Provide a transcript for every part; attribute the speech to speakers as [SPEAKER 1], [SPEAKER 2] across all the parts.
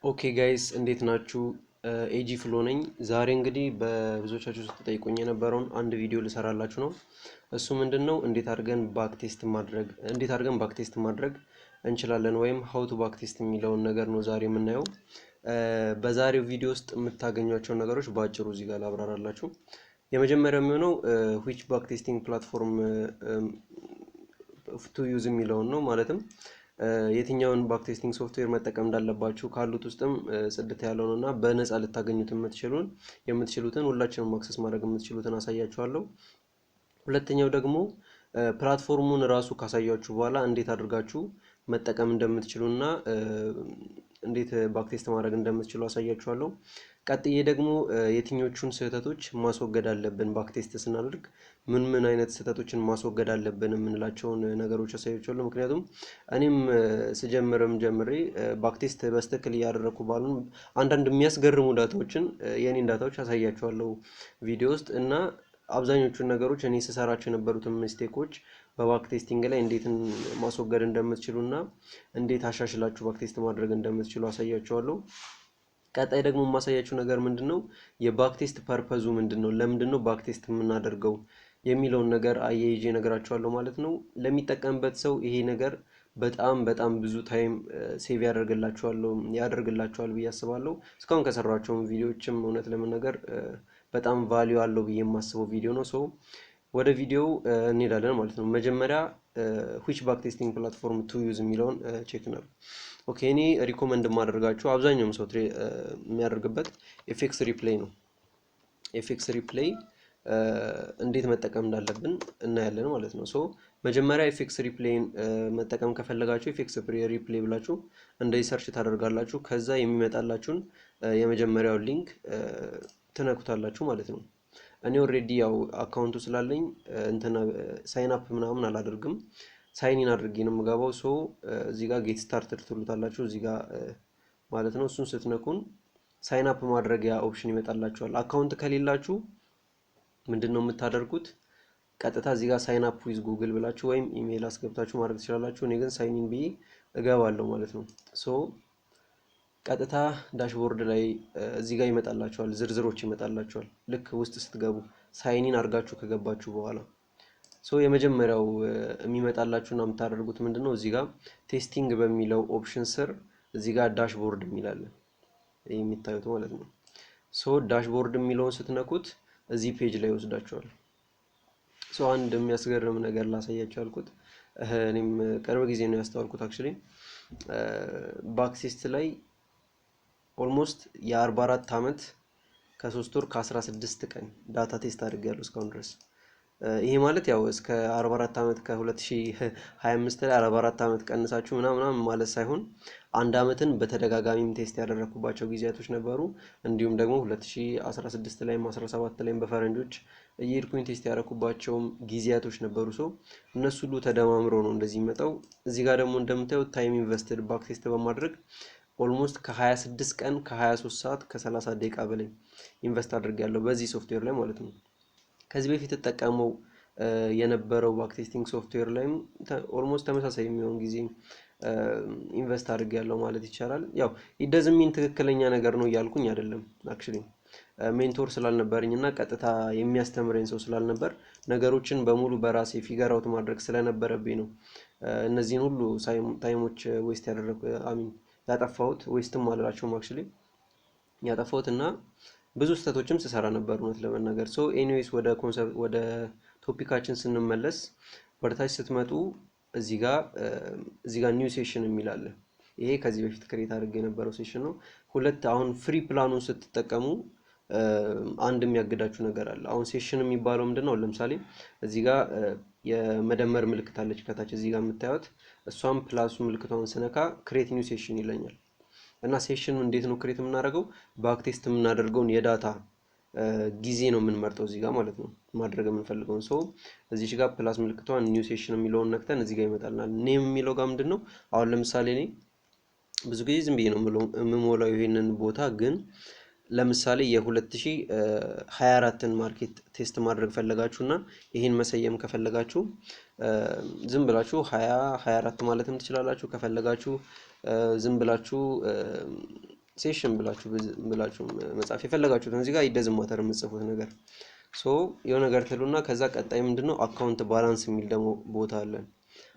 [SPEAKER 1] ኦኬ ጋይስ እንዴት ናችሁ? ኤጂ ፍሎ ነኝ። ዛሬ እንግዲህ በብዙዎቻችሁ ስትጠይቁኝ የነበረውን አንድ ቪዲዮ ልሰራላችሁ ነው። እሱ ምንድነው እንዴት አድርገን ባክ ቴስት ማድረግ እንችላለን ወይም ሃው ቱ ባክ ቴስት የሚለውን ነገር ነው ዛሬ የምናየው። በዛሬው ቪዲዮ ውስጥ የምታገኟቸው ነገሮች በአጭሩ እዚህ ጋር ላብራራላችሁ። የመጀመሪያው የሚሆነው which back testing platform to use የሚለውን ነው። ማለትም የትኛውን ባክ ቴስቲንግ ሶፍትዌር መጠቀም እንዳለባችሁ ካሉት ውስጥም ጽድት ያለውና በነፃ ልታገኙት የምትችሉትን ሁላችንም አክሰስ ማድረግ የምትችሉትን አሳያችኋለሁ። ሁለተኛው ደግሞ ፕላትፎርሙን ራሱ ካሳያችሁ በኋላ እንዴት አድርጋችሁ መጠቀም እንደምትችሉና እንዴት ባክ ቴስት ማድረግ እንደምትችሉ አሳያችኋለሁ። ቀጥዬ ደግሞ የትኞቹን ስህተቶች ማስወገድ አለብን ባክ ቴስት ስናደርግ ምን አይነት ስህተቶችን ማስወገድ አለብን የምንላቸውን ነገሮች አሳያችኋለሁ። ምክንያቱም እኔም ስጀምርም ጀምሬ ባክ ቴስት በስትክክል እያደረኩ ባሉን አንዳንድ የሚያስገርሙ ዳታዎችን የኔን ዳታዎች አሳያችኋለሁ ቪዲዮ ውስጥ እና አብዛኞቹን ነገሮች እኔ ስሰራቸው የነበሩትን ሚስቴኮች በባክ ቴስቲንግ ላይ እንዴት ማስወገድ እንደምትችሉና እንዴት አሻሽላችሁ ባክ ቴስት ማድረግ እንደምትችሉ አሳያችኋለሁ። ቀጣይ ደግሞ የማሳያችሁ ነገር ምንድነው የባክ ቴስት ፐርፐዙ ምንድነው፣ ለምንድነው ባክ ቴስት የምናደርገው የሚለውን ነገር አያይዤ እነግራችኋለሁ ማለት ነው። ለሚጠቀምበት ሰው ይሄ ነገር በጣም ብዙ ታይም ሴቭ ያደርግላችኋል ብዬ አስባለሁ። እስካሁን ከሰራቸውም ቪዲዮዎችም እውነት ለመናገር በጣም ቫልዩ አለው ብዬ የማስበው ቪዲዮ ነው። ሶ ወደ ቪዲዮው እንሄዳለን ማለት ነው። መጀመሪያ which back testing platform to use የሚለውን ቼክ ነው። ኦኬ እኔ ሪኮመንድ ማደርጋችሁ አብዛኛውም ሰው የሚያደርግበት ኤፍኤክስ ሪፕሌይ ነው። ኤፍኤክስ ሪፕሌይ እንዴት መጠቀም እንዳለብን እናያለን ማለት ነው። ሶ መጀመሪያ ኤፍኤክስ ሪፕሌይን መጠቀም ከፈለጋችሁ ኤፍኤክስ ሪፕሌይ ብላችሁ እንደዚህ ሰርች ታደርጋላችሁ። ከዛ የሚመጣላችሁን የመጀመሪያውን ሊንክ ትነኩታላችሁ ማለት ነው። እኔ ኦሬዲ ያው አካውንቱ ስላለኝ ሳይን አፕ ምናምን አላደርግም፣ ሳይን ኢን አድርጌ ነው የምገባው። ሶ እዚህ ጋር ጌት ስታርትድ ትሉታላችሁ እዚህ ጋር ማለት ነው። እሱን ስትነኩን ሳይን አፕ ማድረጊያ ኦፕሽን ይመጣላችኋል። አካውንት ከሌላችሁ ምንድነው የምታደርጉት? ቀጥታ እዚህ ጋር ሳይን አፕ ዊዝ ጉግል ብላችሁ ወይም ኢሜል አስገብታችሁ ማድረግ ትችላላችሁ። እኔ ግን ሳይን ኢን ብዬ እገባለሁ ማለት ነው። ሶ ቀጥታ ዳሽቦርድ ላይ እዚህ ጋር ይመጣላችኋል፣ ዝርዝሮች ይመጣላችኋል ልክ ውስጥ ስትገቡ ሳይን ኢን አድርጋችሁ ከገባችሁ በኋላ። ሶ የመጀመሪያው የሚመጣላችሁና የምታደርጉት ምንድነው እዚህ ጋር ቴስቲንግ በሚለው ኦፕሽን ስር እዚህ ጋር ዳሽቦርድ የሚላል የሚታዩት ማለት ነው። ሶ ዳሽቦርድ የሚለውን ስትነኩት እዚህ ፔጅ ላይ ወስዳችኋል። ሶ አንድ የሚያስገርም ነገር ላሳያችሁ አልኩት። እኔም ቅርብ ጊዜ ነው ያስተዋልኩት አክቹሊ ባክ ቴስት ላይ ኦልሞስት የ44 አመት ከ3 ወር ከ16 ቀን ዳታ ቴስት አድርጌያለሁ እስካሁን ድረስ። ይሄ ማለት ያው እስከ 44 አመት ከ2025 ላይ 44 አመት ቀንሳችሁ ምናምን ማለት ሳይሆን አንድ አመትን በተደጋጋሚም ቴስት ያደረኩባቸው ጊዜያቶች ነበሩ። እንዲሁም ደግሞ 2016 ላይም 17 ላይም በፈረንጆች እየሄድኩኝ ቴስት ያደረኩባቸው ጊዜያቶች ነበሩ። ሶ እነሱ ሁሉ ተደማምሮ ነው እንደዚህ የሚመጣው። እዚህ ጋር ደግሞ እንደምታዩት ታይም ኢንቨስትድ ባክ ቴስት በማድረግ ኦልሞስት ከ26 ቀን ከ23 ሰዓት ከ30 ደቂቃ በላይ ኢንቨስት አድርጌያለሁ በዚህ ሶፍትዌር ላይ ማለት ነው። ከዚህ በፊት ተጠቀመው የነበረው ባክ ቴስቲንግ ሶፍትዌር ላይም ኦልሞስት ተመሳሳይ የሚሆን ጊዜ ኢንቨስት አድርጌያለሁ ማለት ይቻላል። ያው ይደዝሚን ትክክለኛ ነገር ነው እያልኩኝ አይደለም። አክቹሊ ሜንቶር ስላልነበረኝና ቀጥታ የሚያስተምረኝ ሰው ስላልነበር ነገሮችን በሙሉ በራሴ ፊገር አውት ማድረግ ስለነበረብኝ ነው እነዚህን ሁሉ ታይሞች ዌስት ያጠፋሁት። ዌስትም አልላቸውም አክቹሊ ያጠፋሁት እና ብዙ ስህተቶችም ስሰራ ነበር እውነት ለመናገር። ሶ ኤኒዌይስ ወደ ቶፒካችን ስንመለስ ወደታች ስትመጡ እዚህ ጋር ኒው ሴሽን የሚል አለ። ይሄ ከዚህ በፊት ክሬት አድርጌ የነበረው ሴሽን ነው። ሁለት አሁን ፍሪ ፕላኑን ስትጠቀሙ አንድ የሚያግዳችሁ ነገር አለ። አሁን ሴሽን የሚባለው ምንድነው? ለምሳሌ እዚህ ጋር የመደመር ምልክት አለች ከታች እዚህ ጋር የምታዩት፣ እሷም ፕላሱ ምልክቷን ስነካ ክሬት ኒው ሴሽን ይለኛል። እና ሴሽን እንዴት ነው ክሬት የምናደርገው? ባክ ቴስት የምናደርገውን የዳታ ጊዜ ነው የምንመርጠው እዚህ ጋር ማለት ነው፣ ማድረግ የምንፈልገውን። ሰው እዚህ ጋር ፕላስ ምልክቷን ኒው ሴሽን የሚለውን ነክተን እዚህ ጋር ይመጣልናል። ኔም የሚለው ጋር ምንድነው? አሁን ለምሳሌ እኔ ብዙ ጊዜ ዝም ብዬ ነው የምሞላው ይሄንን ቦታ፣ ግን ለምሳሌ የ2024ን ማርኬት ቴስት ማድረግ ፈለጋችሁና ይሄን መሰየም ከፈለጋችሁ ዝም ብላችሁ 2024 ማለትም ትችላላችሁ። ከፈለጋችሁ ዝም ብላችሁ ሴሽን ብላችሁ መጻፍ የፈለጋችሁትን እዚህ ጋር ይደዝም ማተር የምትጽፉት ነገር ሶ የሆነ ነገር ትሉና ከዛ ቀጣይ ምንድነው አካውንት ባላንስ የሚል ደግሞ ቦታ አለ።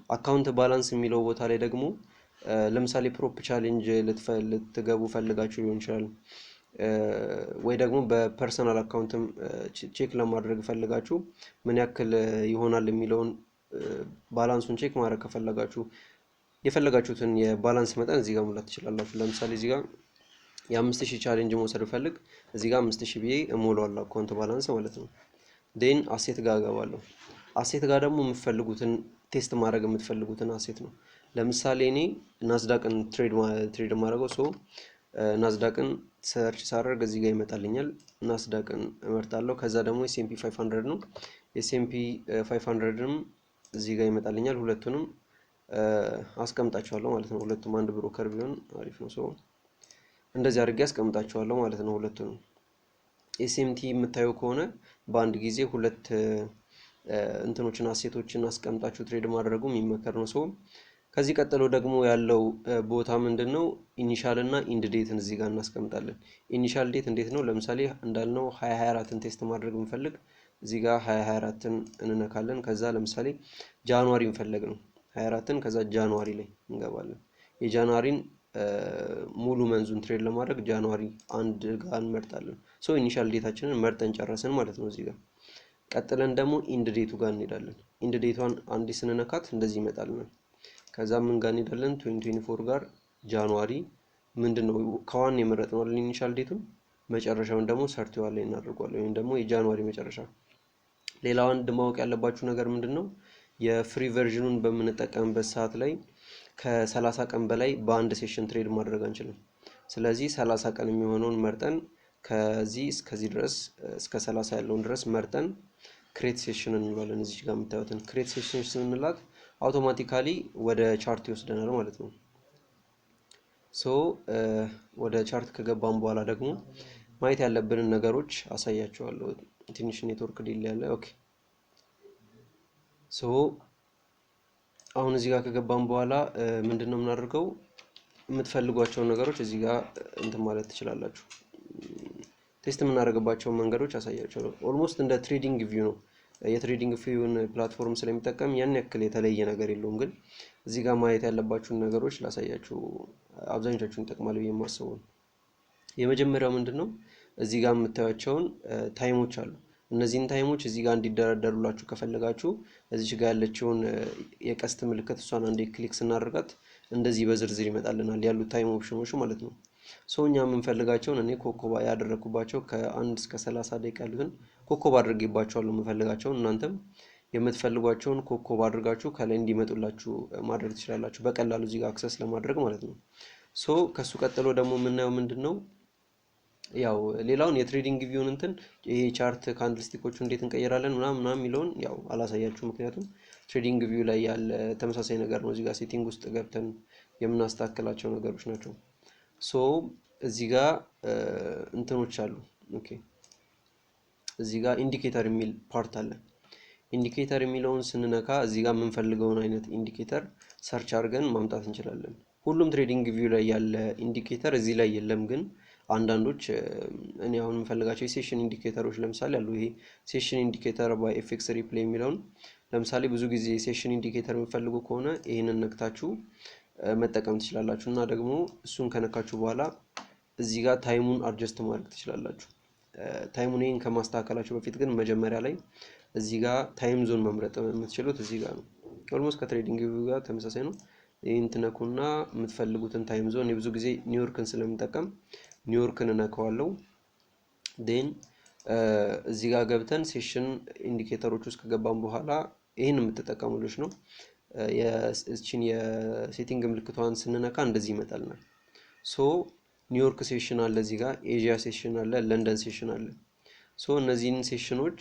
[SPEAKER 1] አካውንት ባላንስ የሚለው ቦታ ላይ ደግሞ ለምሳሌ ፕሮፕ ቻሌንጅ ልትገቡ ፈልጋችሁ ሊሆን ይችላል ወይ ደግሞ በፐርሰናል አካውንትም ቼክ ለማድረግ ፈልጋችሁ ምን ያክል ይሆናል የሚለውን ባላንሱን ቼክ ማድረግ ከፈለጋችሁ የፈለጋችሁትን የባላንስ መጠን እዚህ ጋር ሙላት ትችላላችሁ። ለምሳሌ እዚህ ጋር የ5000 ቻሌንጅ መውሰድ ፈልግ እዚህ ጋር 5000 ብዬ እሞላዋለሁ አካውንት ባላንስ ማለት ነው። ዴን አሴት ጋር ገባለሁ። አሴት ጋር ደግሞ የምትፈልጉትን ቴስት ማድረግ የምትፈልጉትን አሴት ነው። ለምሳሌ እኔ ናስዳቅን ትሬድ ማድረገው ሶ ናስዳቅን ሰርች ሳደርግ እዚህ ጋር ይመጣልኛል። ናስዳቅን እመርጣለሁ። ከዛ ደግሞ ኤስኤምፒ 500 ነው። ኤስኤምፒ 500ም እዚህ ጋር ይመጣልኛል። ሁለቱንም አስቀምጣቸዋለሁ ማለት ነው። ሁለቱም አንድ ብሮከር ቢሆን አሪፍ ነው። ሶ እንደዚህ አድርጌ አስቀምጣቸዋለሁ ማለት ነው። ሁለቱንም ኤስኤምቲ የምታዩ ከሆነ በአንድ ጊዜ ሁለት እንትኖችን አሴቶችን አስቀምጣችሁ ትሬድ ማድረጉ የሚመከር ነው። ሶ ከዚህ ቀጥሎ ደግሞ ያለው ቦታ ምንድነው ኢኒሻል እና ኢንድ ዴትን እዚህ ጋር እናስቀምጣለን። ኢኒሻል ዴት እንዴት ነው? ለምሳሌ እንዳልነው 2024ን ቴስት ማድረግ እንፈልግ እዚህ ጋር 2024ን እንነካለን። ከዛ ለምሳሌ ጃንዋሪ እንፈልግ ነው 24ን ከዛ ጃንዋሪ ላይ እንገባለን። የጃንዋሪን ሙሉ መንዙን ትሬድ ለማድረግ ጃንዋሪ 1 ጋር እንመርጣለን። ሶ ኢኒሻል ዴታችንን መርጠን ጨረስን ማለት ነው። እዚህ ጋር ቀጥለን ደግሞ ኢንድ ዴቱ ጋር እንሄዳለን። ኢንድ ዴቷን አንዴ ስንነካት እንደዚህ ይመጣልናል። ከዛ ምን ጋር እንሄዳለን 2024 ጋር ጃንዋሪ ምንድነው ከዋን የመረጥነው ኢኒሻል ዴቱን መጨረሻውን ደግሞ ሰርቲዋል ላይ እናደርጋለን ወይም ደግሞ የጃንዋሪ መጨረሻ። ሌላው አንድ ማወቅ ያለባችሁ ነገር ምንድነው የፍሪ ቨርዥኑን በምንጠቀምበት ሰዓት ላይ ከ30 ቀን በላይ በአንድ ሴሽን ትሬድ ማድረግ አንችልም። ስለዚህ 30 ቀን የሚሆነውን መርጠን ከዚህ እስከዚህ ድረስ እስከ 30 ያለውን ድረስ መርጠን ክሬት ሴሽን እንላለን። እዚህ ጋር የምታዩትን ክሬት ሴሽን ስንላት አውቶማቲካሊ ወደ ቻርት ይወስደናል ማለት ነው። ሶ ወደ ቻርት ከገባን በኋላ ደግሞ ማየት ያለብንን ነገሮች አሳያችኋለሁ። ትንሽ ኔትወርክ ዲሌይ ያለ ኦኬ። ሶ አሁን እዚህ ጋር ከገባን በኋላ ምንድነው የምናደርገው የምትፈልጓቸው ነገሮች እዚህ ጋር እንትን ማለት ትችላላችሁ። ቴስት የምናደርግባቸው መንገዶች አሳያችኋለሁ። ኦልሞስት እንደ ትሬዲንግ ቪው ነው። የትሬዲንግ ቪውን ፕላትፎርም ስለሚጠቀም ያን ያክል የተለየ ነገር የለውም። ግን እዚህ ጋር ማየት ያለባችሁን ነገሮች ላሳያችሁ አብዛኞቻችሁን ይጠቅማል ብዬ የማስበው። የመጀመሪያው ምንድነው እዚህ ጋር የምታዩቸውን ታይሞች አሉ። እነዚህን ታይሞች እዚህ ጋር እንዲደረደሩላችሁ ከፈለጋችሁ እዚህ ጋር ያለችውን የቀስት ምልክት እሷን አንዴ ክሊክ ስናደርጋት እንደዚህ በዝርዝር ይመጣልናል ያሉት ታይም ኦፕሽኖች ማለት ነው። ሶ እኛ የምንፈልጋቸውን እኔ ኮኮባ ያደረኩባቸው ከ1 እስከ 30 ደቂቃ ያሉትን ኮኮባ አድርጌባቸዋለሁ የምፈልጋቸውን። እናንተም የምትፈልጓቸውን ኮኮባ አድርጋችሁ ከላይ እንዲመጡላችሁ ማድረግ ትችላላችሁ በቀላሉ እዚህ ጋር አክሰስ ለማድረግ ማለት ነው። ሶ ከሱ ቀጥሎ ደግሞ የምናየው ምንድነው ያው ሌላውን የትሬዲንግ ቪውን እንትን ይሄ ቻርት ካንድልስቲኮቹ እንዴት እንቀየራለን ምናምን የሚለውን ያው አላሳያችሁ፣ ምክንያቱም ትሬዲንግ ቪው ላይ ያለ ተመሳሳይ ነገር ነው። እዚህ ጋር ሴቲንግ ውስጥ ገብተን የምናስተካክላቸው ነገሮች ናቸው። ሶ እዚህ ጋር እንትኖች አሉ። ኦኬ እዚህ ጋር ኢንዲኬተር የሚል ፓርት አለ። ኢንዲኬተር የሚለውን ስንነካ እዚህ ጋር የምንፈልገውን አይነት ኢንዲኬተር ሰርች አድርገን ማምጣት እንችላለን። ሁሉም ትሬዲንግ ቪው ላይ ያለ ኢንዲኬተር እዚህ ላይ የለም፣ ግን አንዳንዶች እኔ አሁን የምፈልጋቸው የሴሽን ኢንዲኬተሮች ለምሳሌ አሉ። ይሄ ሴሽን ኢንዲኬተር ባይ ኤፍኤክስ ሪፕሌይ የሚለውን ለምሳሌ ብዙ ጊዜ ሴሽን ኢንዲኬተር የምትፈልጉ ከሆነ ይሄንን ነክታችሁ መጠቀም ትችላላችሁ። እና ደግሞ እሱን ከነካችሁ በኋላ እዚህ ጋር ታይሙን አድጀስት ማድረግ ትችላላችሁ። ታይሙን ይሄን ከማስተካከላችሁ በፊት ግን መጀመሪያ ላይ እዚህ ጋር ታይም ዞን መምረጥ የምትችሉት እዚህ ጋር ነው። ኦልሞስት ከትሬዲንግ ቪው ጋር ተመሳሳይ ነው። ይሄን ትነኩና የምትፈልጉትን ታይም ዞን የብዙ ጊዜ ኒውዮርክን ስለምጠቀም ኒውዮርክን እነካዋለሁ። ዴን እዚህ ጋር ገብተን ሴሽን ኢንዲኬተሮች ውስጥ ከገባን በኋላ ይሄን የምትጠቀሙልሽ ነው። የእቺን የሴቲንግ ምልክቷን ስንነካ እንደዚህ ይመጣልናል። ሶ ኒውዮርክ ሴሽን አለ፣ እዚህ ጋር ኤዥያ ሴሽን አለ፣ ለንደን ሴሽን አለ። ሶ እነዚህን ሴሽኖች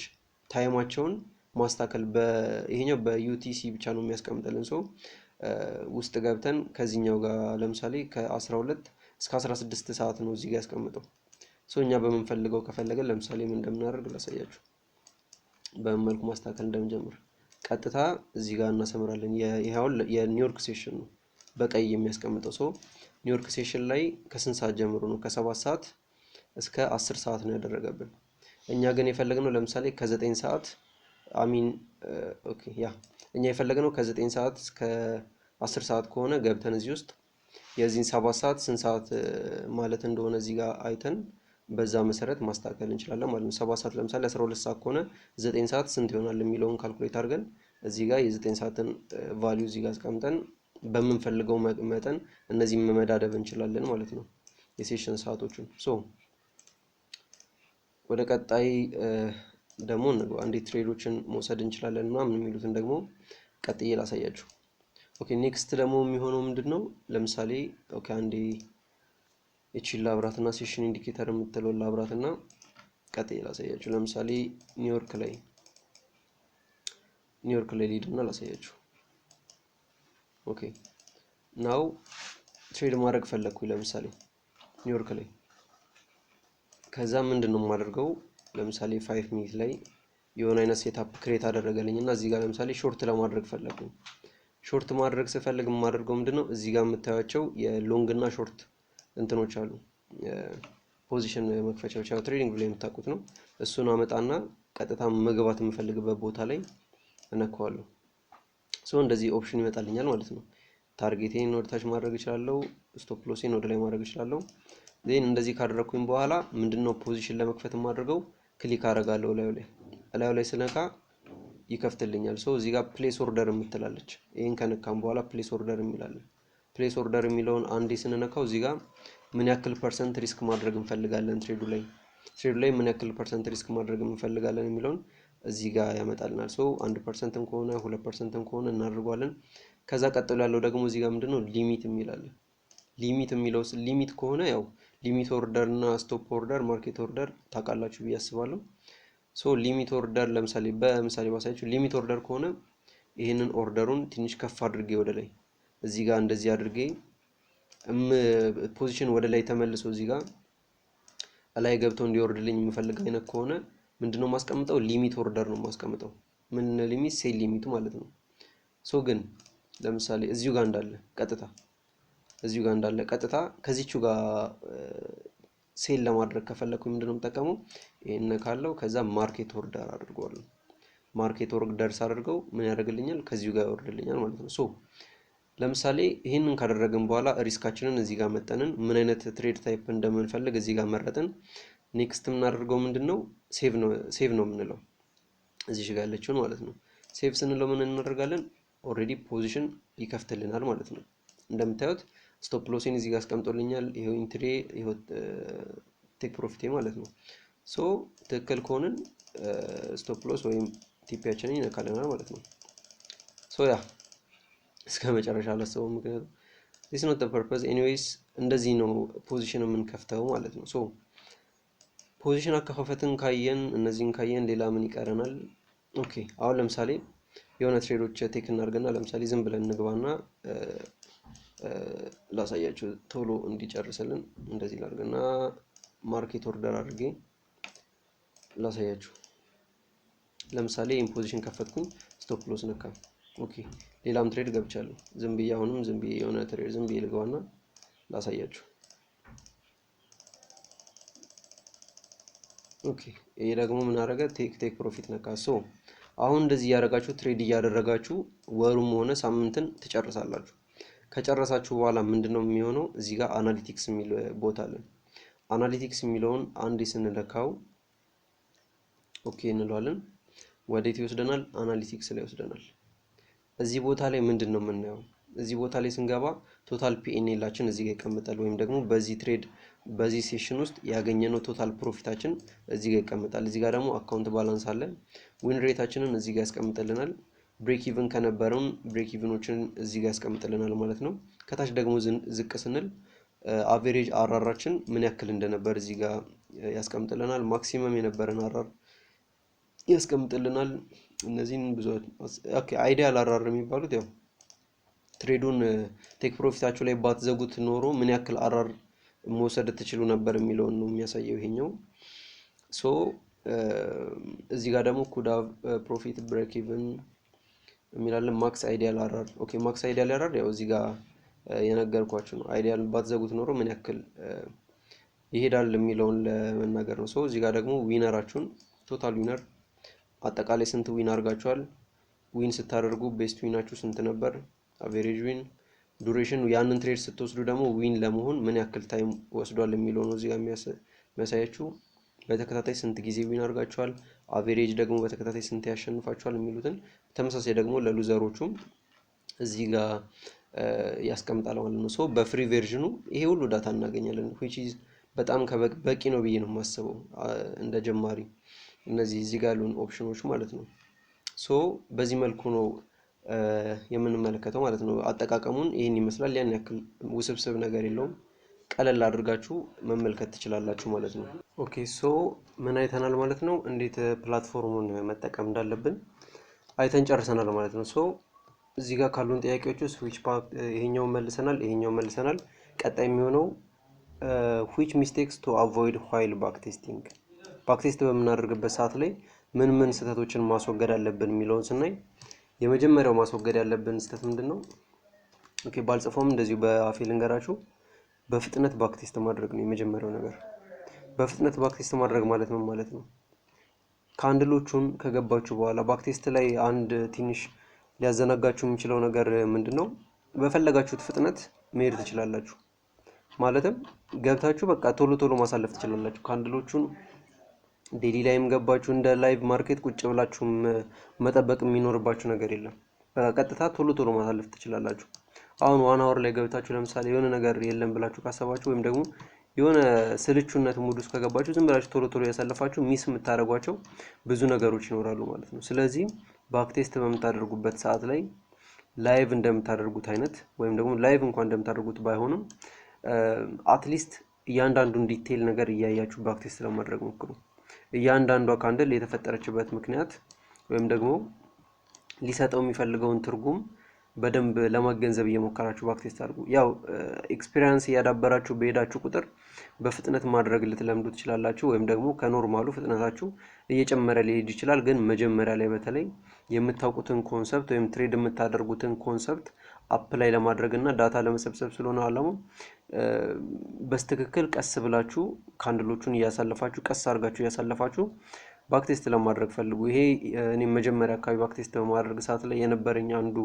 [SPEAKER 1] ታይማቸውን ማስተካከል በይሄኛው በዩቲሲ ብቻ ነው የሚያስቀምጥልን። ሶ ውስጥ ገብተን ከዚህኛው ጋር ለምሳሌ ከ12 እስከ 16 ሰዓት ነው እዚህ ጋር ያስቀምጠው። ሶ እኛ በመንፈልገው ከፈለገን ለምሳሌ ምን እንደምናደርግ ላሳያችሁ፣ በምን መልኩ ማስተካከል እንደምንጀምር። ቀጥታ እዚህ ጋር እናሰምራለን። ይሄው የኒውዮርክ ሴሽን ነው በቀይ የሚያስቀምጠው። ሶ ኒውዮርክ ሴሽን ላይ ከስንት ሰዓት ጀምሮ ነው? ከ7 ሰዓት እስከ 10 ሰዓት ነው ያደረገብን። እኛ ግን የፈለግነው ለምሳሌ ከ9 ሰዓት አሚን ኦኬ ያ እኛ የፈለግነው ከ9 ሰዓት እስከ 10 ሰዓት ከሆነ ገብተን እዚህ ውስጥ የዚህን 7 ሰዓት ስንት ሰዓት ማለት እንደሆነ እዚህ ጋር አይተን በዛ መሰረት ማስተካከል እንችላለን ማለት ነው። 7 ሰዓት ለምሳሌ 12 ሰዓት ከሆነ 9 ሰዓት ስንት ይሆናል የሚለውን ካልኩሌት አድርገን እዚህ ጋር የ9 ሰዓትን ቫልዩ እዚህ ጋር አስቀምጠን በምንፈልገው መጠን እነዚህን መመዳደብ እንችላለን ማለት ነው የሴሽን ሰዓቶቹን። ሶ ወደ ቀጣይ ደግሞ እንግባ። እንዴት ትሬዶችን መውሰድ እንችላለን እና ምን የሚሉትን ደግሞ ቀጥዬ ላሳያችሁ። ኦኬ ኔክስት ደግሞ የሚሆነው ምንድነው? ለምሳሌ ኦኬ አንዴ እቺን ላብራትና ሴሽን ኢንዲኬተር የምትለው ላብራትና ቀጥዬ ላሳያችሁ። ለምሳሌ ኒውዮርክ ላይ ሊድና ላሳያችሁ። ኦኬ ናው ትሬድ ማድረግ ፈለኩኝ ለምሳሌ ኒውዮርክ ላይ። ከዛ ምንድነው የማደርገው? ለምሳሌ 5 ሚኒት ላይ የሆነ አይነት ሴትአፕ ክሬት አደረገልኝና እዚህ ጋር ለምሳሌ ሾርት ለማድረግ ፈለኩኝ። ሾርት ማድረግ ስፈልግ የማደርገው ምንድነው? እዚህ ጋር የምታዩቸው የሎንግ እና ሾርት እንትኖች አሉ። ፖዚሽን መክፈቻዎች ያው ትሬዲንግ ላይ የምታውቁት ነው። እሱን አመጣና ቀጥታ መግባት የምፈልግበት ቦታ ላይ እነካዋለሁ። ሶ እንደዚህ ኦፕሽን ይመጣልኛል ማለት ነው። ታርጌቴን ወደ ታች ማድረግ እችላለሁ፣ ስቶፕ ሎሴን ወደ ላይ ማድረግ እችላለሁ። ዜን እንደዚህ ካደረኩኝ በኋላ ምንድነው ፖዚሽን ለመክፈት የማደርገው? ክሊክ አደርጋለሁ ላዩ ላይ ስነካ ይከፍትልኛል። ሶ እዚህ ጋር ፕሌስ ኦርደር የምትላለች። ይሄን ከነካም በኋላ ፕሌስ ኦርደር የሚላል ፕሌስ ኦርደር የሚለውን አንዴ ስንነካው እዚህ ጋር ምን ያክል ፐርሰንት ሪስክ ማድረግ እንፈልጋለን ትሬዱ ላይ ምን ያክል ፐርሰንት ሪስክ ማድረግ እንፈልጋለን የሚለውን እዚህ ጋር ያመጣልናል። ሶ 1% ከሆነ 2% ከሆነ እናደርጋለን። ከዛ ቀጥሎ ያለው ደግሞ እዚህ ጋር ምንድነው ሊሚት የሚላል። ሊሚት ከሆነ ያው ሊሚት ኦርደር እና ስቶፕ ኦርደር ማርኬት ኦርደር ታውቃላችሁ ብዬ አስባለሁ። ሶ ሊሚት ኦርደር ለምሳሌ በምሳሌ ባሳያችሁ ሊሚት ኦርደር ከሆነ ይሄንን ኦርደሩን ትንሽ ከፍ አድርጌ ወደ ላይ እዚህ ጋር እንደዚህ አድርጌ ፖዚሽን ወደ ላይ ተመልሶ እዚህ ጋር ላይ ገብቶ እንዲወርድልኝ የምፈልግ አይነት ከሆነ ምንድነው ማስቀምጠው? ሊሚት ኦርደር ነው ማስቀምጠው። ምን ሊሚት? ሴል ሊሚቱ ማለት ነው። ሶ ግን ለምሳሌ እዚሁ ጋር እንዳለ ቀጥታ ከዚህቹ ጋር ሴል ለማድረግ ከፈለኩ ምንድነው የምጠቀመው? ይሄን ካለው ከዛ ማርኬት ኦርደር አድርገዋለሁ። ማርኬት ኦርደር ሳደርገው ምን ያደርግልኛል? ከዚሁ ጋር ያወርድልኛል ማለት ነው። ሶ ለምሳሌ ይሄንን ካደረግን በኋላ ሪስካችንን እዚህ ጋር መጠንን ምን አይነት ትሬድ ታይፕ እንደምንፈልግ እዚህ ጋር መረጥን። ኔክስት የምናደርገው ምንድነው? ሴቭ ነው የምንለው እዚህ ጋር ያለችውን ማለት ነው። ሴቭ ስንለው ምን እናደርጋለን? ኦሬዲ ፖዚሽን ይከፍትልናል ማለት ነው። እንደምታዩት ስቶፕ ሎሴን እዚህ ጋር አስቀምጦልኛል። ይሄው ኢንትሪ ይሄው ቴክ ፕሮፊቴ ማለት ነው። ሶ ትክክል ከሆነን ስቶፕ ሎስ ወይም ቲፒያችንን ይነካልናል ማለት ነው። ሶ ያ እስከ መጨረሻ አላሰበው ምክንያቱም this not the purpose anyways እንደዚህ ነው ፖዚሽን የምንከፍተው ማለት ነው። ሶ ፖዚሽን አከፋፈትን ካየን እነዚህን ካየን ሌላ ምን ይቀረናል? ኦኬ አሁን ለምሳሌ የሆነ ትሬዶች ቴክ እናድርግና ለምሳሌ ዝም ብለን እንግባና ላሳያችሁ ቶሎ እንዲጨርስልን እንደዚህ ላድርግና ማርኬት ኦርደር አድርጌ ላሳያችሁ። ለምሳሌ ኢን ፖዚሽን ከፈትኩኝ፣ ስቶፕ ሎስ ነካ። ኦኬ ሌላም ትሬድ ገብቻለሁ። ዝም ብዬ የሆነ ትሬድ ዝም ብዬ ልገባና ላሳያችሁ። ኦኬ ይሄ ደግሞ ምን አደረገ? ቴክ ፕሮፊት ነካ። ሶ አሁን እንደዚህ ያደረጋችሁ ትሬድ እያደረጋችሁ ወሩም ሆነ ሳምንትን ትጨርሳላችሁ። ከጨረሳችሁ በኋላ ምንድነው የሚሆነው? እዚህ ጋር አናሊቲክስ የሚል ቦታ አለ። አናሊቲክስ የሚለውን አንዴ ስንለካው ኦኬ እንለዋለን። ወዴት ይወስደናል? አናሊቲክስ ላይ ይወስደናል። እዚህ ቦታ ላይ ምንድነው የምናየው? እዚህ ቦታ ላይ ስንገባ ቶታል ፒኤንኤላችን እዚህ ጋር ይቀመጣል፣ ወይም ደግሞ በዚህ ትሬድ በዚህ ሴሽን ውስጥ ያገኘነው ቶታል ፕሮፊታችን እዚህ ጋር ይቀመጣል። እዚህ ጋር ደግሞ አካውንት ባላንስ አለ። ዊን ሬታችንን እዚህ ጋር ያስቀምጥልናል። ብሬክ ኢቭን ከነበረን ብሬክ ኢቭኖችን እዚህ ጋር ያስቀምጥልናል ማለት ነው። ከታች ደግሞ ዝቅ ስንል አቨሬጅ አራራችን ምን ያክል እንደነበር እዚህ ጋር ያስቀምጥልናል። ማክሲመም የነበረን አራር ያስቀምጥልናል። እነዚህን ብዙ ኦኬ አይዲያል አራር የሚባሉት ያው ትሬዱን ቴክ ፕሮፊታችሁ ላይ ባትዘጉት ኖሮ ምን ያክል አራር መውሰድ ትችሉ ነበር የሚለውን ነው የሚያሳየው ይሄኛው። ሶ እዚህ ጋር ደግሞ ኩድ ሃቭ ፕሮፊት ብሬክ ኢቭን የሚላለን ማክስ አይዲያል አራር። ኦኬ ማክስ አይዲያል አራር ያው እዚህ ጋር የነገርኳችሁ ነው። አይዲያል ባትዘጉት ኖሮ ምን ያክል ይሄዳል የሚለውን ለመናገር ነው። እዚህ ጋር ደግሞ ዊነራችሁን ቶታል ዊነር አጠቃላይ ስንት ዊን አድርጋችኋል፣ ዊን ስታደርጉ ቤስት ዊናችሁ ስንት ነበር፣ አቨሬጅ ዊን፣ ዱሬሽን፣ ያንን ትሬድ ስትወስዱ ደግሞ ዊን ለመሆን ምን ያክል ታይም ወስዷል የሚለው ነው እዚህ ጋር የሚያሳያችሁ። በተከታታይ ስንት ጊዜ ዊን አድርጋችኋል፣ አቨሬጅ ደግሞ በተከታታይ ስንት ያሸንፋችኋል የሚሉትን ተመሳሳይ ደግሞ ለሉዘሮቹም እዚህ ጋር ያስቀምጣል ማለት ነው። ሶ በፍሪ ቨርዥኑ ይሄ ሁሉ ዳታ እናገኛለን which is በጣም በቂ ነው ብዬ ነው የማስበው እንደ ጀማሪ እነዚህ እዚህ ጋር ያሉን ኦፕሽኖች ማለት ነው። ሶ በዚህ መልኩ ነው የምንመለከተው ማለት ነው። አጠቃቀሙን ይሄን ይመስላል። ያን ያክል ውስብስብ ነገር የለውም። ቀለል አድርጋችሁ መመልከት ትችላላችሁ ማለት ነው። ኦኬ ሶ ምን አይተናል ማለት ነው። እንዴት ፕላትፎርሙን መጠቀም እንዳለብን አይተን ጨርሰናል ማለት ነው። ሶ እዚህ ጋር ካሉን ጥያቄዎች ውስጥ which ይሄኛው መልሰናል። ቀጣይ የሚሆነው which mistakes to avoid while backtesting ባክቴስት በምናደርግበት ሰዓት ላይ ምን ስህተቶችን ማስወገድ አለብን የሚለውን ስናይ የመጀመሪያው ማስወገድ ያለብን ስህተት ምንድነው? ኦኬ ባልጽፈውም እንደዚሁ በአፌ ልንገራችሁ። በፍጥነት ባክቴስት ማድረግ ነው የመጀመሪያው ነገር። በፍጥነት ባክቴስት ማድረግ ማለት ምን ማለት ነው? ካንድሎቹን ከገባችሁ በኋላ ባክቴስት ላይ አንድ ትንሽ ሊያዘናጋችሁ የሚችለው ነገር ምንድነው? በፈለጋችሁት ፍጥነት መሄድ ትችላላችሁ። ማለትም ገብታችሁ በቃ ቶሎ ማሳለፍ ትችላላችሁ። ካንድሎቹን ዴሊ ላይም ገባችሁ እንደ ላይቭ ማርኬት ቁጭ ብላችሁ መጠበቅ የሚኖርባችሁ ነገር የለም። በቃ ቀጥታ ቶሎ ማሳለፍ ትችላላችሁ። አሁን 1 አወር ላይ ገብታችሁ ለምሳሌ የሆነ ነገር የለም ብላችሁ ካሰባችሁ ወይም ደግሞ የሆነ ስልቹነት ሙድ ውስጥ ከገባችሁ ዝም ብላችሁ ቶሎ ያሳለፋችሁ ሚስ የምታደርጓቸው ብዙ ነገሮች ይኖራሉ ማለት ነው። ስለዚህ ባክቴስት በምታደርጉበት ሰዓት ላይ ላይቭ እንደምታደርጉት አይነት ወይም ደግሞ ላይቭ እንኳን እንደምታደርጉት ባይሆንም አትሊስት እያንዳንዱን ዲቴል ነገር እያያችሁ ባክቴስት ለማድረግ ሞክሩ። እያንዳንዷ ካንድል የተፈጠረችበት ምክንያት ወይም ደግሞ ሊሰጠው የሚፈልገውን ትርጉም በደንብ ለማገንዘብ እየሞከራችሁ ባክቴስት አድርጉ። ያው ኤክስፒሪየንስ ያዳበራችሁ በሄዳችሁ ቁጥር በፍጥነት ማድረግ ልትለምዱ ትችላላችሁ ወይም ደግሞ ከኖርማሉ ፍጥነታችሁ እየጨመረ ሊሄድ ይችላል። ግን መጀመሪያ ላይ በተለይ የምታውቁትን ኮንሰፕት ወይም ትሬድ የምታደርጉትን ኮንሰፕት አፕላይ ለማድረግ እና ዳታ ለመሰብሰብ ስለሆነ አላማው በስትክክል ቀስ ብላችሁ ካንድሎቹን እያሳለፋችሁ ቀስ አድርጋችሁ እያሳለፋችሁ ባክቴስት ለማድረግ ፈልጉ። ይሄ እኔ መጀመሪያ አካባቢ ባክቴስት በማድረግ ሰዓት ላይ የነበረኝ አንዱ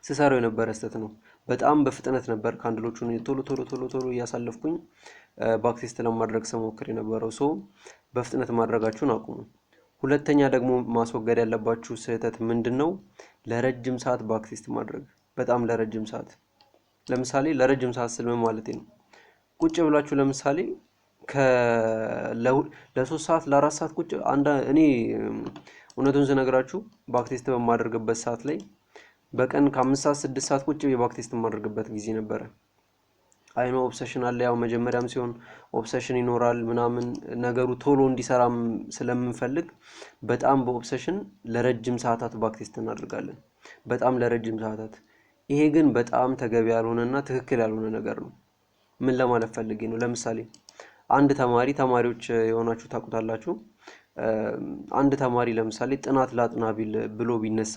[SPEAKER 1] ስሰራው የነበረ ስህተት ነው። በጣም በፍጥነት ነበር ካንድሎቹን ቶሎ እያሳለፍኩኝ ባክቴስት ለማድረግ ስሞክር የነበረው። ሶ በፍጥነት ማድረጋችሁን አቁሙ። ሁለተኛ ደግሞ ማስወገድ ያለባችሁ ስህተት ምንድነው? ለረጅም ሰዓት ባክቴስት ማድረግ። በጣም ለረጅም ሰዓት። ለምሳሌ ለረጅም ሰዓት ስል ምን ማለት ነው? ቁጭ ብላችሁ ለምሳሌ ለ3 ሰዓት ለ4 ሰዓት ቁጭ እኔ እውነቱን ስነግራችሁ ባክቴስት በማድረግበት ሰዓት ላይ በቀን ከ5 ሰዓት 6 ሰዓት ቁጭ ባክቴስት ማድረግበት ጊዜ ነበር። አይኖ ኦብሰሽን አለ። ያው መጀመሪያም ሲሆን ኦብሰሽን ይኖራል ምናምን ነገሩ ቶሎ እንዲሰራም ስለምንፈልግ በጣም በኦብሰሽን ለረጅም ሰዓታት ባክቴስት እናደርጋለን። በጣም ለረጅም ሰዓታት። ይሄ ግን በጣም ተገቢ ያልሆነና ትክክል ያልሆነ ነገር ነው። ምን ለማለት ፈልጌ ነው? ለምሳሌ አንድ ተማሪዎች የሆናችሁ ታውቁታላችሁ። አንድ ተማሪ ለምሳሌ ጥናት ላጥና ብሎ ቢነሳ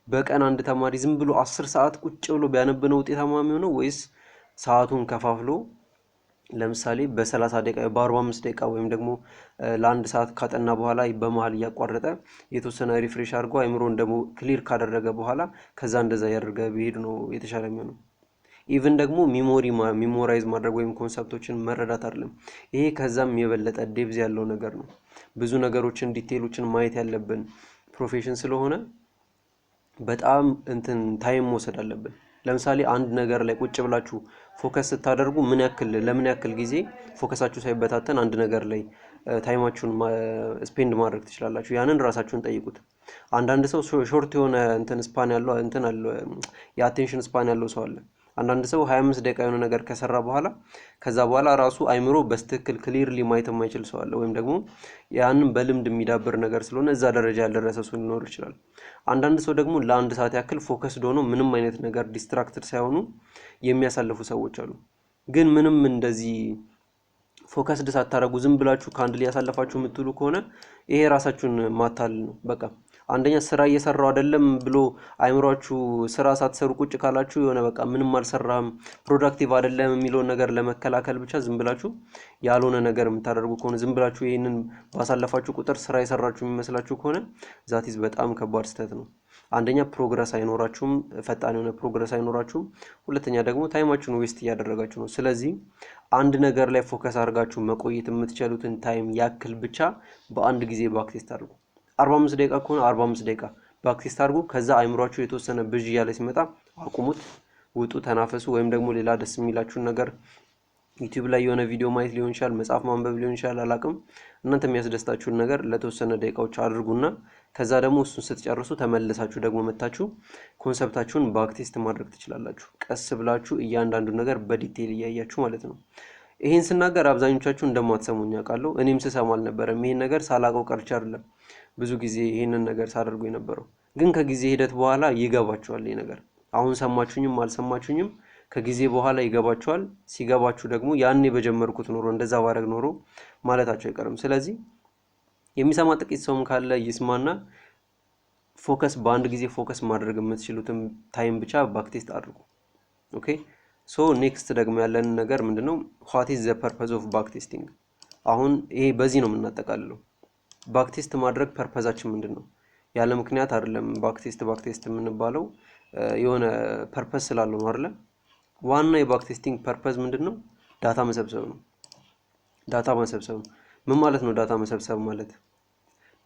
[SPEAKER 1] በቀን አንድ ተማሪ ዝም ብሎ 10 ሰዓት ቁጭ ብሎ ቢያነብ ነው ውጤታማ የሚሆነው ወይስ ሰዓቱን ከፋፍሎ ለምሳሌ በ30 ደቂቃ በ45 ደቂቃ ወይም ደግሞ ለአንድ ሰዓት ካጠና በኋላ በመሃል እያቋረጠ የተወሰነ ሪፍሬሽ አድርጎ አይምሮን ደግሞ ክሊር ካደረገ በኋላ ከዛ እንደዛ ያደርገ ቢሄድ ነው የተሻለ የሚሆነው? ኢቭን ደግሞ ሚሞራይዝ ማድረግ ወይም ኮንሰፕቶችን መረዳት አይደለም። ይሄ ከዛም የበለጠ ዴፕዝ ያለው ነገር ነው። ብዙ ነገሮችን ዲቴይሎችን ማየት ያለብን ፕሮፌሽን ስለሆነ በጣም ታይም መውሰድ አለብን። ለምሳሌ አንድ ነገር ላይ ቁጭ ብላችሁ ፎከስ ስታደርጉ ለምን ያክል ጊዜ ፎከሳችሁ ሳይበታተን አንድ ነገር ላይ ታይማችሁን ስፔንድ ማድረግ ትችላላችሁ? ያንን ራሳችሁን ጠይቁት። አንዳንድ ሰው ሾርት የሆነ ስፓን ያለው የአቴንሽን ስፓን ያለው ሰው አለ። አንዳንድ ሰው 25 ደቂቃ የሆነ ነገር ከሰራ በኋላ ከዛ በኋላ ራሱ አይምሮ በስትክክል ክሊርሊ ማየት የማይችል ሰው አለ። ወይም ደግሞ ያንን በልምድ የሚዳብር ነገር ስለሆነ እዛ ደረጃ ያልደረሰ ሰው ሊኖር ይችላል። አንዳንድ ሰው ደግሞ ለአንድ ሰዓት ያክል ፎከስድ ሆኖ ምንም አይነት ነገር ዲስትራክትድ ሳይሆኑ የሚያሳልፉ ሰዎች አሉ። ግን ምንም እንደዚህ ፎከስድ ሳታረጉ ዝም ብላችሁ ካንድል ያሳለፋችሁ የምትሉ ከሆነ ይሄ ራሳችሁን ማታል ነው። በቃ አንደኛ ስራ እየሰራው አይደለም ብሎ አይምሯችሁ ስራ ሳትሰሩ ቁጭ ካላችሁ የሆነ በቃ ምንም አልሰራም ፕሮዳክቲቭ አይደለም የሚለው ነገር ለመከላከል ብቻ ዝም ብላችሁ ያልሆነ ነገር የምታደርጉ ከሆነ ዝም ብላችሁ ይሄንን ባሳለፋችሁ ቁጥር ስራ የሰራችሁ የሚመስላችሁ ከሆነ ዛቲስ በጣም ከባድ ስህተት ነው። አንደኛ ፕሮግረስ አይኖራችሁም፣ ፈጣን የሆነ ፕሮግረስ አይኖራችሁም። ሁለተኛ ደግሞ ታይማችሁን ዌስት እያደረጋችሁ ነው። ስለዚህ አንድ ነገር ላይ ፎከስ አድርጋችሁ መቆየት የምትችሉትን ታይም ያክል ብቻ በአንድ ጊዜ ባክቴስት አድርጉ። 45 ደቂቃ ከሆነ 45 ደቂቃ ባክቴስት አድርጉ። ከዛ አይምሯችሁ የተወሰነ ብዥ እያለ ሲመጣ አቁሙት፣ ውጡ፣ ተናፈሱ። ወይም ደግሞ ሌላ ደስ የሚላችሁን ነገር ዩቲዩብ ላይ የሆነ ቪዲዮ ማየት ሊሆን ይችላል፣ መጽሐፍ ማንበብ ሊሆን ይችላል፣ አላቅም። እናንተ የሚያስደስታችሁን ነገር ለተወሰነ ደቂቃዎች አድርጉና ከዛ ደግሞ እሱን ስትጨርሱ ተመለሳችሁ ደግሞ መታችሁ ኮንሰፕታችሁን ባክቴስት ማድረግ ትችላላችሁ። ቀስ ብላችሁ እያንዳንዱ ነገር በዲቴል እያያችሁ ማለት ነው። ይሄን ስናገር አብዛኞቻችሁ እንደማትሰሙኝ አውቃለሁ። እኔም ስሰማ አልነበረም። ይሄን ነገር ሳላቀው ቀርቼ አይደለም ብዙ ጊዜ ይሄንን ነገር ሳደርጉ የነበረው፣ ግን ከጊዜ ሂደት በኋላ ይገባችኋል ይሄ ነገር። አሁን ሰማችሁኝም አልሰማችሁኝም ከጊዜ በኋላ ይገባችኋል። ሲገባችሁ ደግሞ ያኔ በጀመርኩት ኖሮ እንደዛ ባረግ ኖሮ ማለታችሁ አይቀርም። ስለዚህ የሚሰማ ጥቂት ሰውም ካለ ይስማና ፎከስ በአንድ ጊዜ ፎከስ ማድረግ የምትችሉትን ታይም ብቻ ባክቴስት አድርጉ። ኦኬ ሶ ኔክስት ደግሞ ያለን ነገር ምንድነው? what is the purpose of backtesting? አሁን ይሄ በዚህ ነው የምናጠቃልለው። ባክቴስት ማድረግ ፐርፐዛችን ምንድነው? ያለ ምክንያት አይደለም ባክቴስት የምንባለው የሆነ ፐርፐዝ ስላለው ነው አይደል? ዋና የባክቴስቲንግ ፐርፐዝ ምንድነው? ዳታ መሰብሰብ ነው። ዳታ መሰብሰብ ምን ማለት ነው? ዳታ መሰብሰብ ማለት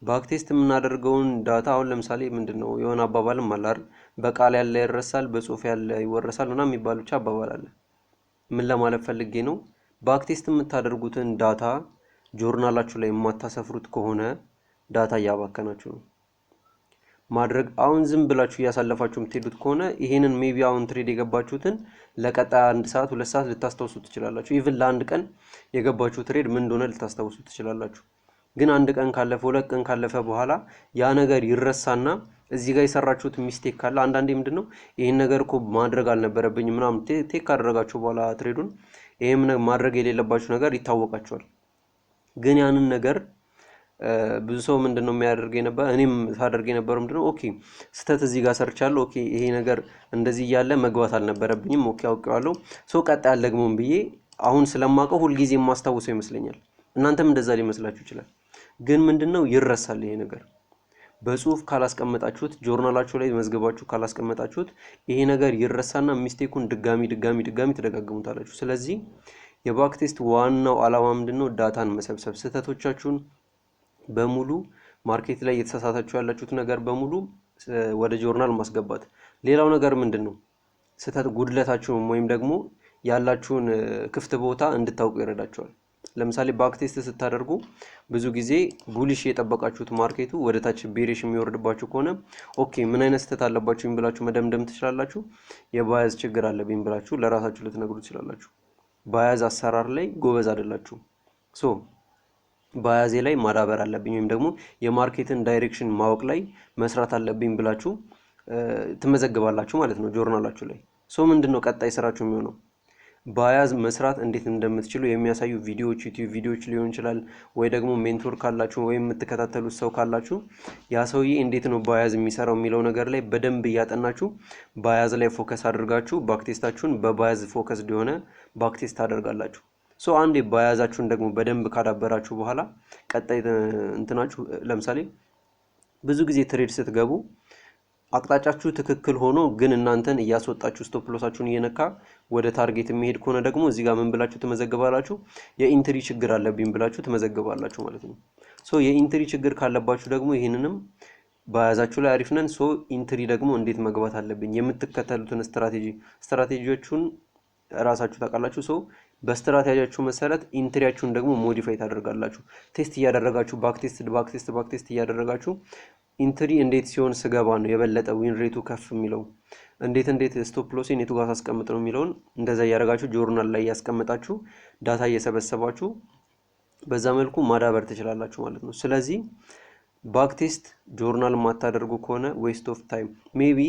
[SPEAKER 1] ባክቴስት የምናደርገውን ዳታ አሁን ለምሳሌ ምንድነው የሆነ አባባልም አለ አይደል? በቃል ያለ ይረሳል፣ በጽሁፍ ያለ ይወረሳል እና የሚባል ብቻ አባባል አለ። ምን ለማለት ፈልጌ ነው? ባክቴስት የምታደርጉትን ዳታ ጆርናላችሁ ላይ የማታሰፍሩት ከሆነ ዳታ እያባከናችሁ ነው። ማድረግ አሁን ዝም ብላችሁ እያሳለፋችሁ የምትሄዱት ከሆነ ይሄንን ሜቢ አሁን ትሬድ የገባችሁትን ለቀጣይ 1 ሰዓት 2 ሰዓት ልታስታውሱ ትችላላችሁ። ኢቭን ለአንድ ቀን የገባችሁ ትሬድ ምን እንደሆነ ልታስታውሱ ትችላላችሁ። ግን አንድ ቀን ካለፈ 2 ቀን ካለፈ በኋላ ያ ነገር ይረሳና እዚህ ጋር የሰራችሁት ሚስቴክ ካለ አንዳንዴ ምንድነው ይሄን ነገር እኮ ማድረግ አልነበረብኝም ምናምን ቴክ አደረጋችሁ በኋላ ትሬዱን ይሄም ማድረግ የሌለባችሁ ነገር ይታወቃችኋል። ግን ያንን ነገር ብዙ ሰው ምንድነው የሚያደርግ የነበረ እኔም ሳደርግ የነበረው ምንድነው ኦኬ ስተት እዚህ ጋር ሰርቻለሁ፣ ኦኬ ይሄ ነገር እንደዚህ ያለ መግባት አልነበረብኝም፣ ኦኬ አውቄዋለሁ፣ ሶ ቀጣይ አልደግሞም ብዬ አሁን ስለማውቀው ሁሉ ጊዜ የማስታውሰው ይመስለኛል። እናንተም እንደዛ ሊመስላችሁ ይችላል። ግን ምንድነው ይረሳል ይሄ ነገር። በጽሁፍ ካላስቀመጣችሁት ጆርናላችሁ ላይ መዝገባችሁ ካላስቀመጣችሁት ይሄ ነገር ይረሳና ሚስቴኩን ድጋሚ ተደጋግሙታላችሁ። ስለዚህ የባክቴስት ዋናው ዓላማ ምንድነው? ዳታን መሰብሰብ፣ ስህተቶቻችሁን በሙሉ ማርኬት ላይ የተሳሳታችሁ ያላችሁት ነገር በሙሉ ወደ ጆርናል ማስገባት። ሌላው ነገር ምንድነው? ስህተት ጉድለታችሁን ወይም ደግሞ ያላችሁን ክፍት ቦታ እንድታውቁ ይረዳችኋል። ለምሳሌ ባክቴስት ስታደርጉ ብዙ ጊዜ ቡሊሽ የጠበቃችሁት ማርኬቱ ወደ ታች ቤሪሽ የሚወርድባችሁ ከሆነ ኦኬ ምን አይነት ስህተት አለባችሁ ብላችሁ መደምደም ትችላላችሁ። የባያዝ ችግር አለብኝ ብላችሁ ለራሳችሁ ልትነግሩ ትችላላችሁ። ባያዝ አሰራር ላይ ጎበዝ አይደላችሁ። ሶ ባያዜ ላይ ማዳበር አለብኝ ወይም ደግሞ የማርኬትን ዳይሬክሽን ማወቅ ላይ መስራት አለብኝ ብላችሁ ትመዘግባላችሁ ማለት ነው ጆርናላችሁ ላይ። ሶ ምንድነው ቀጣይ ስራችሁ የሚሆነው? ባያዝ መስራት እንዴት እንደምትችሉ የሚያሳዩ ቪዲዮዎች ዩቲዩብ ቪዲዮዎች ሊሆን ይችላል፣ ወይ ደግሞ ሜንቶር ካላችሁ ወይም የምትከታተሉት ሰው ካላችሁ ያ ሰውዬ እንዴት ነው ባያዝ የሚሰራው የሚለው ነገር ላይ በደንብ እያጠናችሁ ባያዝ ላይ ፎከስ አድርጋችሁ ባክቴስታችሁን በባያዝ ፎከስ ሊሆነ ባክቴስት ታደርጋላችሁ። ሶ አንዴ ባያዛችሁን ደግሞ በደንብ ካዳበራችሁ በኋላ ቀጣይ እንትናችሁ ለምሳሌ ብዙ ጊዜ ትሬድ ስትገቡ አቅጣጫችሁ ትክክል ሆኖ ግን እናንተን እያስወጣችሁ ስቶፕ ሎሳችሁን እየነካ ወደ ታርጌት የሚሄድ ከሆነ ደግሞ እዚህ ጋር ምን ብላችሁ ተመዘግባላችሁ? የኢንትሪ ችግር አለብኝ ብላችሁ ተመዘግባላችሁ ማለት ነው። ሶ የኢንትሪ ችግር ካለባችሁ ደግሞ ይሄንንም ባያዛችሁ ላይ አሪፍ ነን። ሶ ኢንትሪ ደግሞ እንዴት መግባት አለብኝ የምትከተሉትን ስትራቴጂዎቹን ራሳችሁ ታውቃላችሁ። ሶ በስትራቴጂያችሁ መሰረት ኢንትሪያችሁን ደግሞ ሞዲፋይ ታደርጋላችሁ። ቴስት እያደረጋችሁ ባክቴስት እያደረጋችሁ ኢንትሪ እንዴት ሲሆን ስገባ ነው የበለጠ ዊን ሬቱ ከፍ የሚለው እንዴት ስቶፕ ሎሴን የቱ ጋር አስቀምጥ ነው የሚለውን እንደዛ ያደርጋችሁ ጆርናል ላይ ያስቀምጣችሁ ዳታ እየሰበሰባችሁ በዛ መልኩ ማዳበር ትችላላችሁ ማለት ነው። ስለዚህ ባክቴስት ጆርናል ማታደርጉ ከሆነ ዌስት ኦፍ ታይም ሜቢ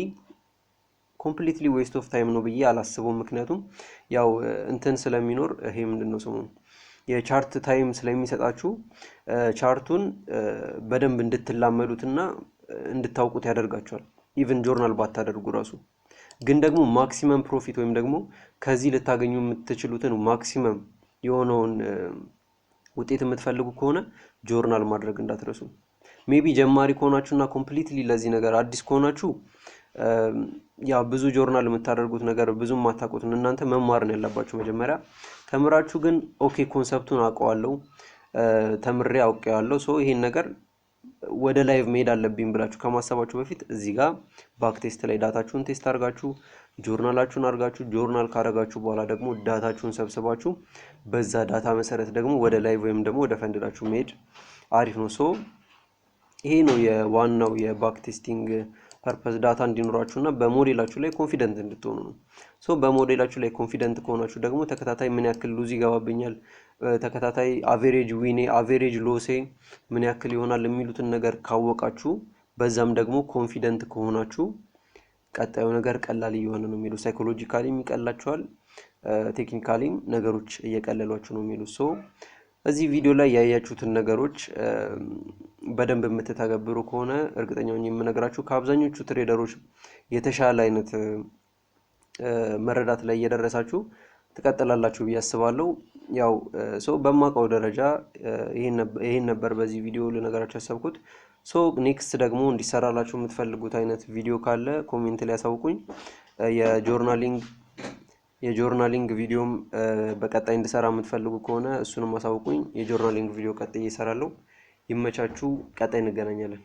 [SPEAKER 1] ኮምፕሊትሊ ዌስት ኦፍ ታይም ነው ብዬ አላስበውም። ምክንያቱም ያው እንትን ስለሚኖር ይሄ ምንድነው ስሙ የቻርት ታይም ስለሚሰጣችሁ ቻርቱን በደንብ እንድትላመዱትና እንድታውቁት ያደርጋችኋል። ኢቭን ጆርናል ባታደርጉ ራሱ ግን ደግሞ ማክሲመም ፕሮፊት ወይም ደግሞ ከዚህ ልታገኙ የምትችሉትን ማክሲመም የሆነውን ውጤት የምትፈልጉ ከሆነ ጆርናል ማድረግ እንዳትረሱ። ሜቢ ጀማሪ ከሆናችሁና ኮምፕሊትሊ ለዚህ ነገር አዲስ ከሆናችሁ ያው ብዙ ጆርናል የምታደርጉት ነገር ብዙም ማታውቁትን እናንተ መማር ነው ያለባችሁ። መጀመሪያ ተምራችሁ ግን ኦኬ ኮንሰፕቱን አውቀዋለሁ ተምሬ አውቀዋለሁ ሶ ይሄን ነገር ወደ ላይቭ መሄድ አለብኝ ብላችሁ ከማሰባችሁ በፊት እዚህ ጋር ባክ ቴስት ላይ ዳታችሁን ቴስት አድርጋችሁ ጆርናላችሁን አድርጋችሁ ጆርናል ካረጋችሁ በኋላ ደግሞ ዳታችሁን ሰብስባችሁ በዛ ዳታ መሰረት ደግሞ ወደ ላይቭ ወይም ደግሞ ወደ ፈንድላችሁ መሄድ አሪፍ ነው። ሶ ይሄ ነው የዋናው የባክ ቴስቲንግ ፐርፐስ ዳታ እንዲኖራችሁና በሞዴላችሁ ላይ ኮንፊደንት እንድትሆኑ ነው። ሶ በሞዴላችሁ ላይ ኮንፊደንት ከሆናችሁ ደግሞ ተከታታይ ምን ያክል ሉዝ ይገባብኛል ተከታታይ አቨሬጅ ዊኔ አቨሬጅ ሎሴ ምን ያክል ይሆናል የሚሉትን ነገር ካወቃችሁ በዛም ደግሞ ኮንፊደንት ከሆናችሁ ቀጣዩ ነገር ቀላል ይሆነ ነው የሚሉ ሳይኮሎጂካሊም ይቀላችኋል ቴክኒካሊም ነገሮች እየቀለሏችሁ ነው የሚሉ። ሶ እዚህ ቪዲዮ ላይ ያያችሁትን ነገሮች በደንብ የምትተገብሩ ከሆነ እርግጠኛ ነኝ የምነግራችሁ ከአብዛኞቹ ትሬደሮች የተሻለ አይነት መረዳት ላይ እየደረሳችሁ ተቀጥላላችሁ ብያስባለሁ። ያው ሶ በማቀው ደረጃ ይሄን ነበር በዚህ ቪዲዮ ለነገራችሁ ያሰብኩት። ሶ ኔክስት ደግሞ እንዲሰራላችሁ የምትፈልጉት አይነት ቪዲዮ ካለ ኮሜንት ላይ አሳውቁኝ። የጆርናሊንግ ቪዲዮም በቀጣይ እንድሰራ የምትፈልጉ ከሆነ እሱንም አሳውቁኝ። የጆርናሊንግ ቪዲዮ ቀጣይ እሰራለሁ። ይመቻችሁ። ቀጣይ እንገናኛለን።